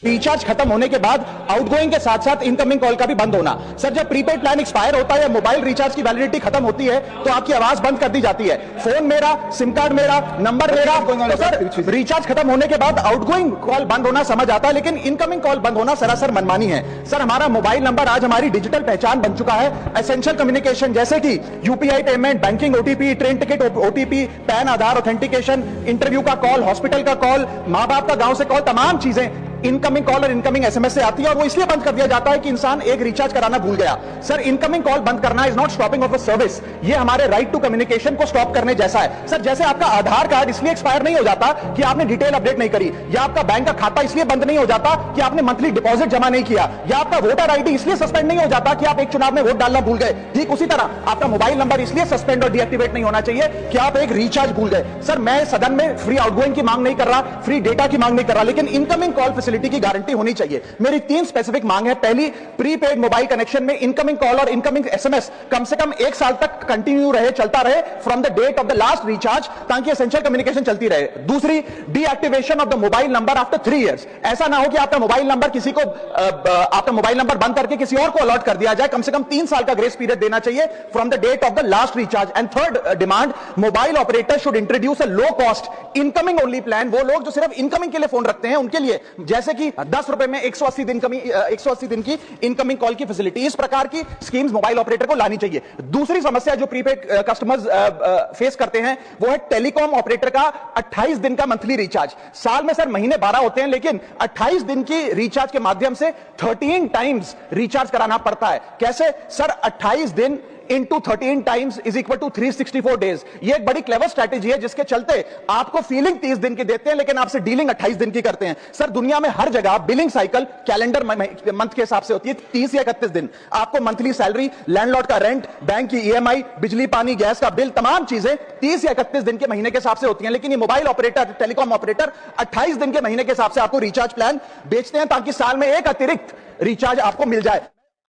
Recharge खत्म होने के बाद आउटगोइंग के साथ साथ इनकमिंग कॉल का भी बंद होना। सर जब प्रीपेड प्लान एक्सपायर होता है या मोबाइल रिचार्ज की वैलिडिटी खत्म होती है तो आपकी आवाज बंद कर दी जाती है। फोन मेरा, सिम कार्ड मेरा, नंबर मेरा, तो सर रिचार्ज खत्म होने के बाद आउटगोइंग कॉल बंद होना समझ आता है, लेकिन इनकमिंग कॉल बंद होना सरासर मनमानी है। सर हमारा मोबाइल नंबर आज हमारी डिजिटल पहचान बन चुका है। एसेंशियल कम्युनिकेशन जैसे कि UPI payment, banking OTP, train ticket OTP, PAN Aadhaar authentication, interview का कॉल, हॉस्पिटल का कॉल, माँ बाप का गांव से कॉल, तमाम चीजें इनकमिंग कॉल और इनकमिंग एसएमएस से आती है और वो इसलिए बंद कर दिया जाता है कि इंसान एक रिचार्ज कराना भूल गया। सर इनकमिंग कॉल बंद करना is not stopping of a service, ये हमारे राइट टू कम्युनिकेशन को स्टॉप करने जैसा है। सर जैसे आपका आधार कार्ड इसलिए एक्सपायर नहीं हो जाता कि आपने डिटेल अपडेट नहीं करी, या आपका बैंक का खाता इसलिए बंद नहीं हो जाता कि आपने मंथली डिपॉजिट जमा नहीं किया, या आपका वोटर आईडी इसलिए सस्पेंड नहीं हो जाता कि आप एक चुनाव में वोट डालना भूल गए। ठीक उसी तरह आपका मोबाइल नंबर इसलिए सस्पेंड और डीएक्टिवेट नहीं होना चाहिए कि आप एक रिचार्ज भूल गए। सर मैं सदन में फ्री आउटगोइंग की मांग नहीं कर रहा, फ्री डेटा की मांग नहीं कर रहा, लेकिन इनकमिंग कॉल फैसिलिटी की गारंटी होनी चाहिए। मेरी 3 स्पेसिफिक मांग है। पहली, प्रीपेड मोबाइल कनेक्शन में इनकमिंग कॉल और इनकमिंग एसएमएस कम से कम 1 साल तक कंटिन्यू रहे, चलता रहे from the date of the last recharge, ताकि एसेंशियल कम्युनिकेशन चलती रहे। दूसरी, deactivation of the mobile number after 3 years. ऐसा ना हो कि आपका मोबाइल नंबर किसी को आपका मोबाइल नंबर बंद करके किसी और को अलॉट कर दिया जाए। कम से कम 3 साल का ग्रेस पीरियड देना चाहिए from the date of the last recharge. And third demand, mobile operator should introduce a low cost incoming only plan. वो लोग जो सिर्फ इनकमिंग के लिए फोन रखते हैं उनके लिए, जैसे कि 10 रुपए में 180 दिन की इनकमिंग कॉल की फैसिलिटी, इस प्रकार की स्कीम्स मोबाइल ऑपरेटर को लानी चाहिए। दूसरी समस्या जो प्रीपेड कस्टमर्स फेस करते हैं वो है टेलीकॉम ऑपरेटर का 28 दिन का मंथली रिचार्ज। साल में सर महीने 12 होते हैं, लेकिन 28 दिन की रिचार्ज के माध्यम से 13 टाइम्स रिचार्ज कराना पड़ता है। कैसे सर? 28 दिन into 13 times is equal to 364 days. ये एक बड़ी क्लेवर स्ट्रैटेजी है जिसके चलते आपको फीलिंग 30 दिन की देते हैं, लेकिन आपसे डीलिंग 28 दिन की करते हैं। सर दुनिया में हर जगह बिलिंग साइकिल कैलेंडर मंथ के हिसाब से होती है, 30 या 31 दिन। आपको मंथली सैलरी, लैंडलॉर्ड का रेंट, बैंक की ईएमआई, बिजली पानी गैस का बिल, तमाम चीजें 30 या 31 दिन के महीने के हिसाब से होती हैं। लेकिन ये मोबाइल ऑपरेटर, टेलीकॉम ऑपरेटर 28 दिन के महीने के हिसाब से आपको रिचार्ज प्लान बेचते हैं, ताकि साल में एक अतिरिक्त रिचार्ज आपको मिल जाए।